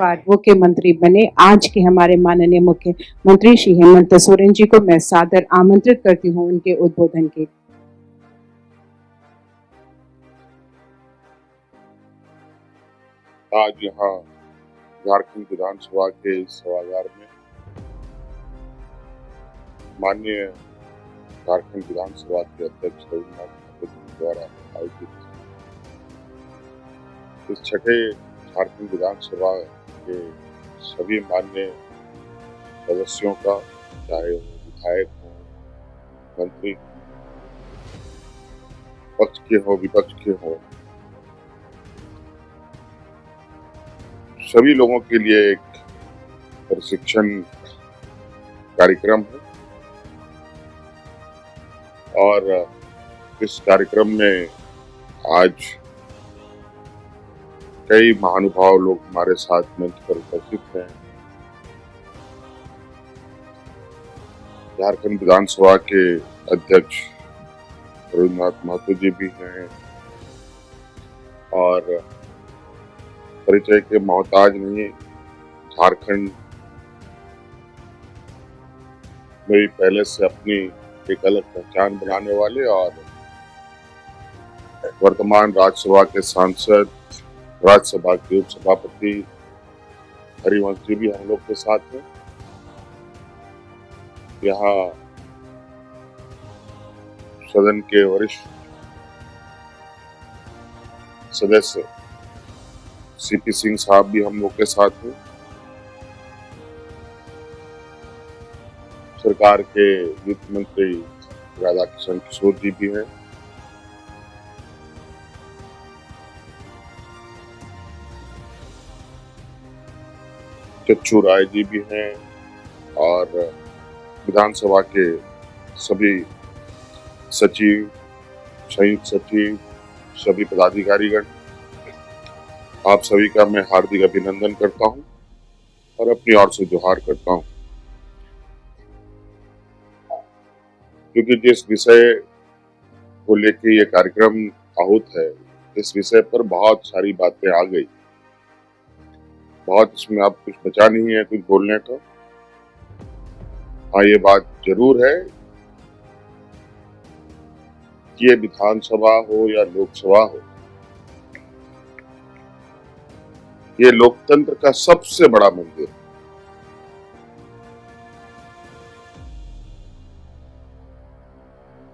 बार मुख्यमंत्री बने आज के हमारे माननीय मुख्यमंत्री श्री हेमंत सोरेन जी को मैं सादर आमंत्रित करती हूं उनके उद्बोधन के। आज यहाँ झारखंड विधानसभा के इस सभागार में माननीय झारखंड विधानसभा के अध्यक्ष रविन्द्रनाथ ठाकुर जी द्वारा आयोजित इस छठे झारखंड विधानसभा के सभी माननीय सदस्यों का, चाहे वो विधायक हो, मंत्री, पक्ष के हो, विपक्ष के हो, सभी लोगों के लिए एक प्रशिक्षण कार्यक्रम है और इस कार्यक्रम में आज कई महानुभाव लोग हमारे साथ मंच पर उपस्थित हैं। झारखंड विधानसभा के अध्यक्ष रविन्द्रनाथ महतो जी भी हैं और परिचय के मोहताज नहीं, झारखंड में पहले से अपनी एक अलग पहचान बनाने वाले और वर्तमान राज्यसभा के सांसद, राज्यसभा के उपसभापति हरिवंश जी भी हम लोग के साथ हैं। यहाँ सदन के वरिष्ठ सदस्य सीपी सिंह साहब भी हम लोग के साथ हैं। सरकार के वित्त मंत्री राधाकिशन किशोर जी भी हैं। चच्चू राय जी भी हैं और विधानसभा के सभी सचिव, संयुक्त सचिव, सभी पदाधिकारीगण, आप सभी का मैं हार्दिक अभिनंदन करता हूं और अपनी ओर से जोहार करता हूं, क्योंकि जिस विषय को लेकर ये कार्यक्रम आहूत है, इस विषय पर बहुत सारी बातें आ गई। बहुत इसमें आप कुछ बचा नहीं है कुछ बोलने का। हाँ, ये बात जरूर है कि ये विधानसभा हो या लोकसभा हो, ये लोकतंत्र का सबसे बड़ा मंदिर है।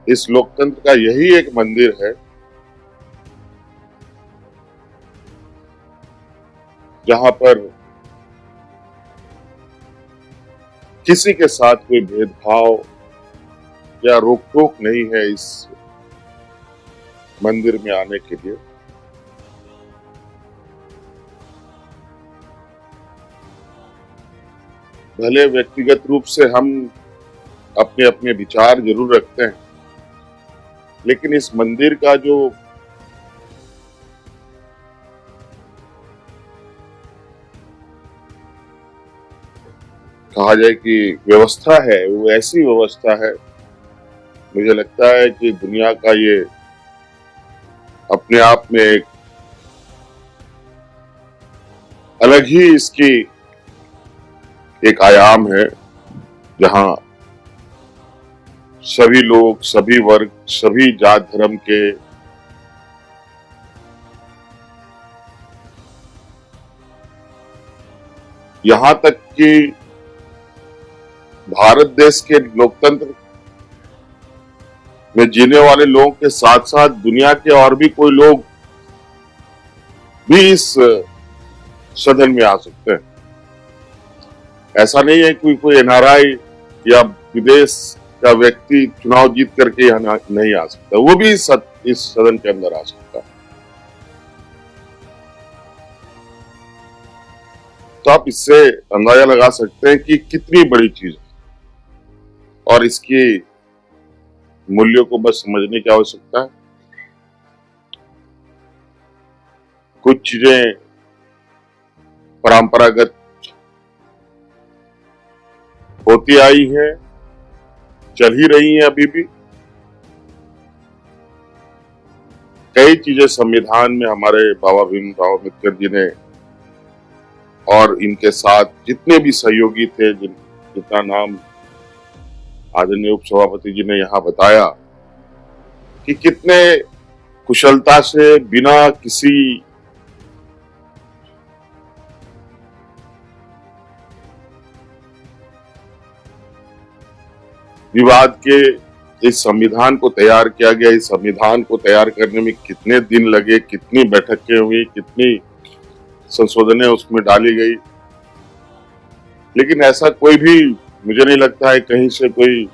इस लोकतंत्र का यही एक मंदिर है जहां पर किसी के साथ कोई भेदभाव या रोक टोक नहीं है इस मंदिर में आने के लिए। भले व्यक्तिगत रूप से हम अपने अपने विचार जरूर रखते हैं, लेकिन इस मंदिर का जो कहा जाए कि व्यवस्था है, वो ऐसी व्यवस्था है, मुझे लगता है कि दुनिया का ये अपने आप में एक अलग ही इसकी एक आयाम है, जहां सभी लोग, सभी वर्ग, सभी जात धर्म के यहां तक कि भारत देश के लोकतंत्र में जीने वाले लोगों के साथ साथ दुनिया के और भी कोई लोग भी इस सदन में आ सकते हैं। ऐसा नहीं है कि कोई एनआरआई या विदेश का व्यक्ति चुनाव जीत करके यहाँ नहीं आ सकता, वो भी इस सदन के अंदर आ सकता है। तो आप इससे अंदाजा लगा सकते हैं कि कितनी बड़ी चीज है और इसकी मूल्यों को बस समझने की आवश्यकता है। कुछ चीजें परंपरागत होती आई हैं, चल ही रही हैं अभी भी। कई चीजें संविधान में हमारे बाबा भीमराव अम्बेडकर जी ने और इनके साथ जितने भी सहयोगी थे, जितना नाम आदरणीय उप सभापति जी ने यहाँ बताया कि कितने कुशलता से बिना किसी विवाद के इस संविधान को तैयार किया गया। इस संविधान को तैयार करने में कितने दिन लगे, कितनी बैठकें हुई, कितनी संशोधनें उसमें डाली गई, लेकिन ऐसा कोई भी मुझे नहीं लगता है कहीं से कोई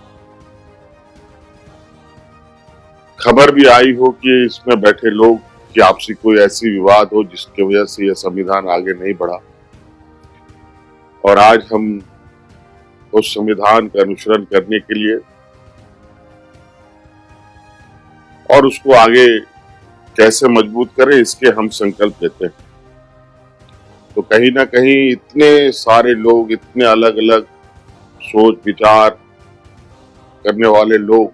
खबर भी आई हो कि इसमें बैठे लोग कि आपसी कोई ऐसी विवाद हो जिसकी वजह से यह संविधान आगे नहीं बढ़ा। और आज हम उस संविधान का अनुसरण करने के लिए और उसको आगे कैसे मजबूत करें, इसके हम संकल्प लेते हैं। तो कहीं ना कहीं इतने सारे लोग, इतने अलग अलग सोच विचार करने वाले लोग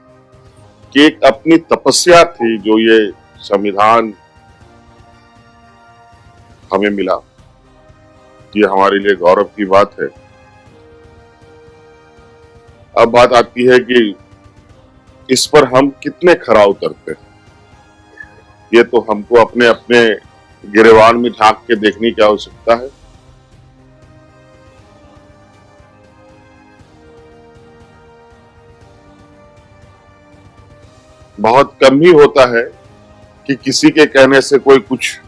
की एक अपनी तपस्या थी जो ये संविधान हमें मिला, ये हमारे लिए गौरव की बात है। अब बात आती है कि इस पर हम कितने खरा उतरते हैं। ये तो हमको अपने अपने गिरेबान में झांक के देखने की आवश्यकता है। बहुत कम ही होता है कि किसी के कहने से कोई कुछ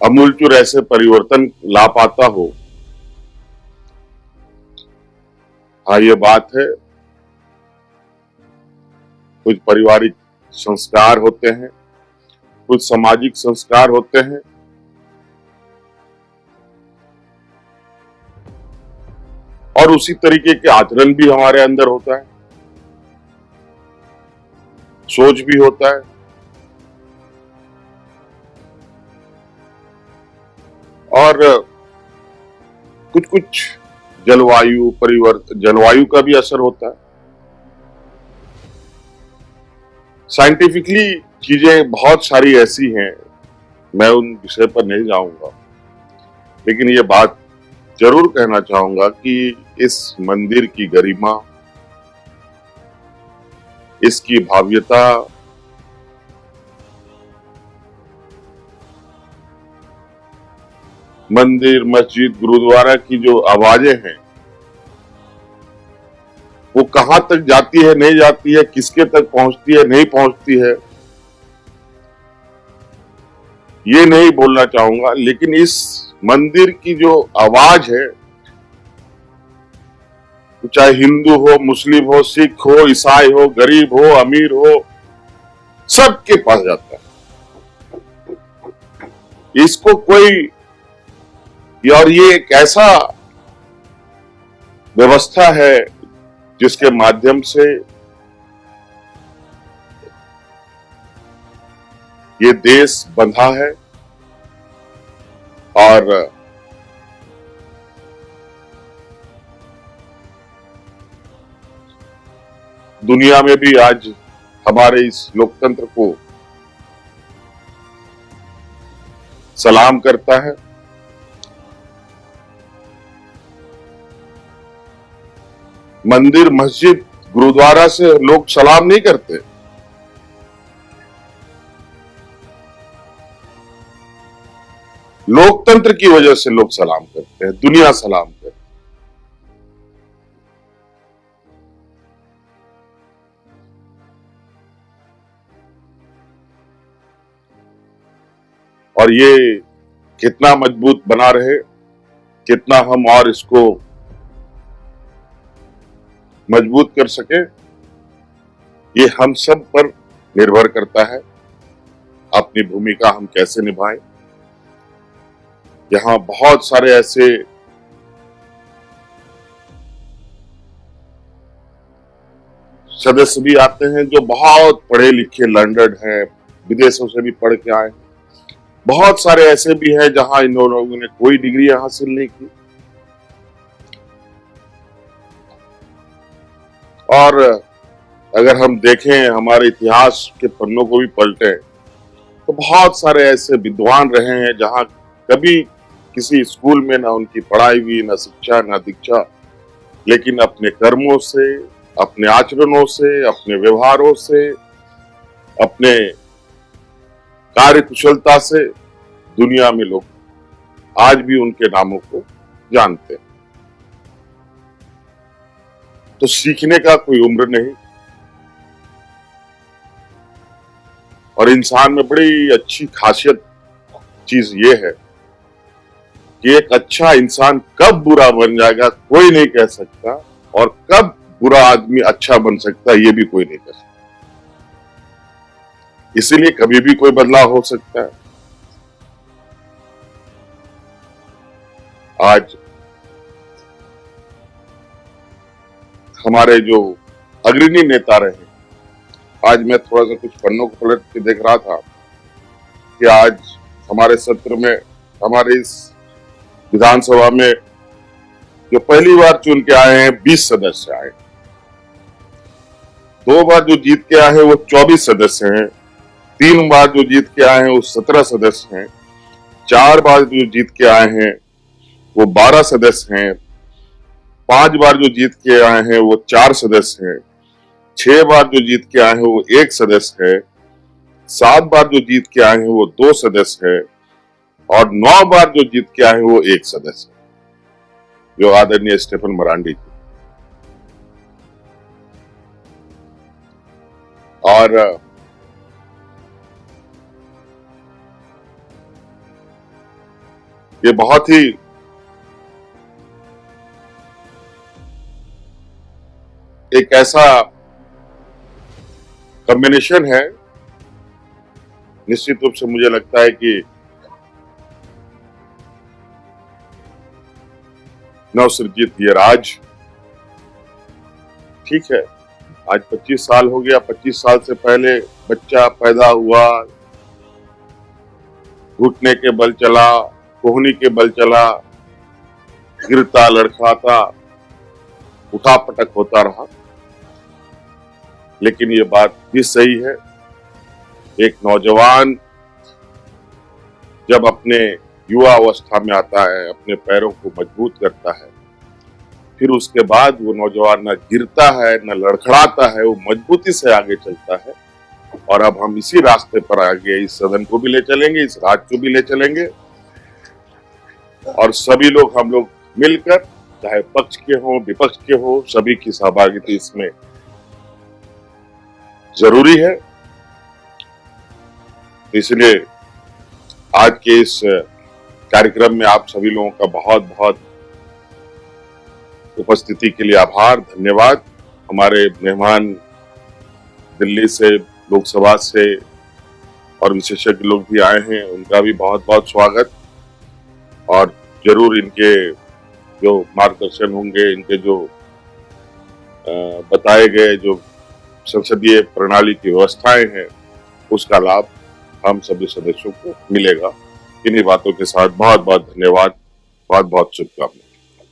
अमूलचूल ऐसे परिवर्तन ला पाता हो। हाँ, ये बात है, कुछ पारिवारिक संस्कार होते हैं, कुछ सामाजिक संस्कार होते हैं, और उसी तरीके के आचरण भी हमारे अंदर होता है, सोच भी होता है। और कुछ कुछ जलवायु परिवर्तन, जलवायु का भी असर होता है। साइंटिफिकली चीजें बहुत सारी ऐसी हैं, मैं उन विषय पर नहीं जाऊंगा, लेकिन ये बात जरूर कहना चाहूंगा कि इस मंदिर की गरिमा, इसकी भव्यता, मंदिर, मस्जिद, गुरुद्वारा की जो आवाजें हैं वो कहां तक जाती है, नहीं जाती है, किसके तक पहुंचती है, नहीं पहुंचती है, ये नहीं बोलना चाहूंगा, लेकिन इस मंदिर की जो आवाज है, चाहे हिंदू हो, मुस्लिम हो, सिख हो, ईसाई हो, गरीब हो, अमीर हो, सबके पास जाता है। इसको कोई, और ये एक ऐसा व्यवस्था है जिसके माध्यम से ये देश बंधा है और दुनिया में भी आज हमारे इस लोकतंत्र को सलाम करता है। मंदिर, मस्जिद, गुरुद्वारा से लोग सलाम नहीं करते, लोकतंत्र की वजह से लोग सलाम करते हैं, दुनिया सलाम करती है। और ये कितना मजबूत बना रहे, कितना हम और इसको मजबूत कर सके, ये हम सब पर निर्भर करता है। अपनी भूमिका हम कैसे निभाएं। यहाँ बहुत सारे ऐसे सदस्य भी आते हैं जो बहुत पढ़े लिखे, लर्नड हैं, विदेशों से भी पढ़ के आए। बहुत सारे ऐसे भी हैं जहां इन लोगों ने कोई डिग्री हासिल नहीं की। और अगर हम देखें, हमारे इतिहास के पन्नों को भी पलटे, तो बहुत सारे ऐसे विद्वान रहे हैं जहां कभी किसी स्कूल में ना उनकी पढ़ाई हुई, ना शिक्षा, ना दीक्षा, लेकिन अपने कर्मों से, अपने आचरणों से, अपने व्यवहारों से, अपने कार्य कुशलता से दुनिया में लोग आज भी उनके नामों को जानते हैं। तो सीखने का कोई उम्र नहीं। और इंसान में बड़ी अच्छी खासियत चीज ये है कि एक अच्छा इंसान कब बुरा बन जाएगा कोई नहीं कह सकता, और कब बुरा आदमी अच्छा बन सकता है ये भी कोई नहीं कह सकता। इसीलिए कभी भी कोई बदलाव हो सकता है। आज हमारे जो अग्रणी नेता रहे, आज मैं थोड़ा सा कुछ पन्नों को पलट के देख रहा था कि आज हमारे सत्र में, हमारे इस विधानसभा में जो पहली बार चुन के आए हैं 20 सदस्य आए, 2 बार जो जीत के आए हैं वो 24 सदस्य हैं, 3 बार जो जीत के आए हैं वो 17 सदस्य हैं, 4 बार जो जीत के आए हैं वो 12 सदस्य हैं, 5 बार जो जीत के आए हैं वो 4 सदस्य हैं, 6 बार जो जीत के आए हैं वो 1 सदस्य है, 7 बार जो जीत के आए हैं वो 2 सदस्य है, और 9 बार जो जीत के आए हैं वो 1 सदस्य है, जो आदरणीय स्टेफन मरांडी जी। और ये बहुत ही एक ऐसा कॉम्बिनेशन है, निश्चित रूप से मुझे लगता है कि नवसृजित ये राज, ठीक है, आज 25 साल हो गया। 25 साल से पहले बच्चा पैदा हुआ, घुटने के बल चला, कोहनी के बल चला, गिरता लड़खड़ाता, उठा पटक होता रहा। लेकिन ये बात भी सही है, एक नौजवान जब अपने युवा अवस्था में आता है, अपने पैरों को मजबूत करता है, फिर उसके बाद वो नौजवान न गिरता है, न लड़खड़ाता है, वो मजबूती से आगे चलता है। और अब हम इसी रास्ते पर आगे इस सदन को भी ले चलेंगे, इस राज्य को भी ले चलेंगे, और सभी लोग, हम लोग मिलकर, चाहे पक्ष के हो विपक्ष के हो, सभी की सहभागिता इसमें जरूरी है। इसलिए आज के इस कार्यक्रम में आप सभी लोगों का बहुत बहुत उपस्थिति के लिए आभार, धन्यवाद। हमारे मेहमान दिल्ली से, लोकसभा से और विशेषज्ञ लोग भी आए हैं, उनका भी बहुत बहुत स्वागत। और जरूर इनके जो मार्गदर्शन होंगे, इनके जो बताए गए जो संसदीय प्रणाली की व्यवस्थाएं हैं, उसका लाभ हम सभी सदस्यों को मिलेगा। इन्हीं बातों के साथ बहुत बहुत धन्यवाद, बहुत बहुत शुभकामनाएं।